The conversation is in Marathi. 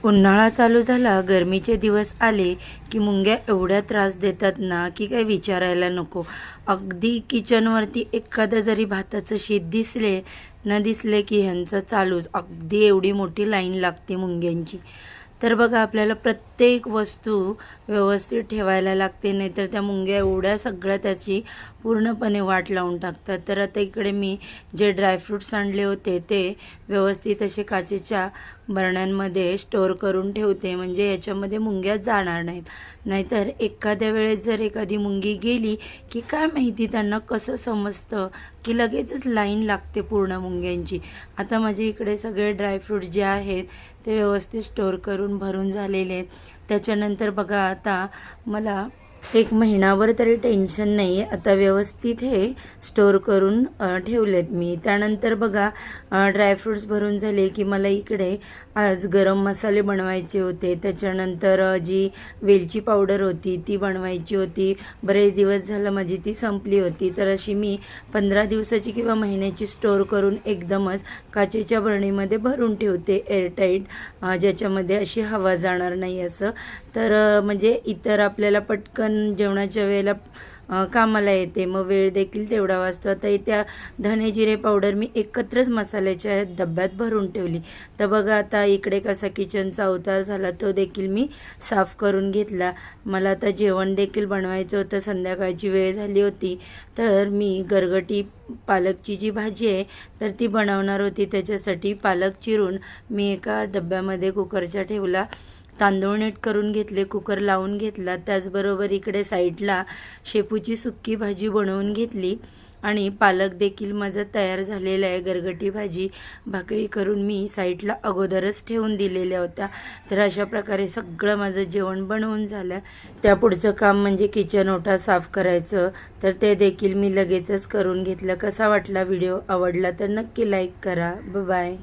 उन्हाळा चालू झाला, गरमीचे दिवस आले की मुंग्या एवढ्या त्रास देतात ना की काही विचारायला नको. अगदी किचनवरती एखादं जरी भाताचं शीत दिसले की ह्यांचं चालूच. अगदी एवढी मोठी लाईन लागते मुंग्यांची. तर बघा, आपल्याला प्रत्येक वस्तू व्यवस्थित ठेवायला लागते, नाहीतर त्या मुंग्या एवढ्या सगळ्या त्याची पूर्णपणे वाट लावून टाकतात. तर आता इकडे मी जे ड्रायफ्रूट्स आणले होते ते व्यवस्थित असे काचेच्या बरण्यांमध्ये स्टोअर करून ठेवते, म्हणजे याच्यामध्ये मुंग्या जाणार नाहीत. नाहीतर एखाद्या वेळेस जर एखादी मुंगी गेली की काय माहिती त्यांना कसं समजतं की लगेचच लाईन लागते पूर्ण मुंग्यांची. आता माझे इकडे सगळे ड्रायफ्रूट्स जे आहेत ते व्यवस्थित स्टोअर करून भरून झालेले आहेत. त्याच्यानंतर बघा, आता मला 1 महिनाभर तरी टेन्शन नाही आहे. आता व्यवस्थित हे स्टोअर करून ठेवलेत मी. त्यानंतर बघा, ड्रायफ्रूट्स भरून झाले की मला इकडे आज गरम मसाले बनवायचे होते. त्याच्यानंतर जी वेलची पावडर होती ती बनवायची होती. बरेच दिवस झालं माझी ती संपली होती. तर अशी मी 15 दिवसाची किंवा महिन्याची स्टोअर करून एकदमच काचेच्या बरणीमध्ये भरून ठेवते, एअरटाईट, ज्याच्यामध्ये अशी हवा जाणार नाही असं. तर म्हणजे इतर आपल्याला पटकन जेवणाच्या वेळेला कामाला येते, मग वेळ देखील तेवढा वाचतो. आता त्या धने जिरे पावडर मी एकत्रच मसाल्याच्या डब्यात भरून ठेवली. तर बघा, आता इकडे कसा किचनचा अवतार झाला तो देखील मी साफ करून घेतला. मला आता जेवण देखील बनवायचं होतं, संध्याकाळची वेळ झाली होती. तर मी गरगटी पालकची जी भाजी आहे तर ती बनवणार होती. त्याच्यासाठी पालक चिरून मी एका डब्यामध्ये कुकरच्या ठेवला. तांदूळ नीट करून घेतले, कुकर लावून घेतला. त्याचबरोबर इकडे साईडला शेपूची सुक्की भाजी बनवून घेतली आणि पालक देखील माझा तयार झालेला आहे. गरगटी भाजी भाकरी करून मी साईडला अगोदरच ठेवून दिलेल्या होत्या. तर अशा प्रकारे सगळं माझं जेवण बनवून झालं. त्या पुढचं काम म्हणजे किचन ओटा साफ करायचं, तर ते देखील मी लगेचच करून घेतलं. कसा वाटला व्हिडिओ? आवडला तर नक्की लाईक करा. बाय.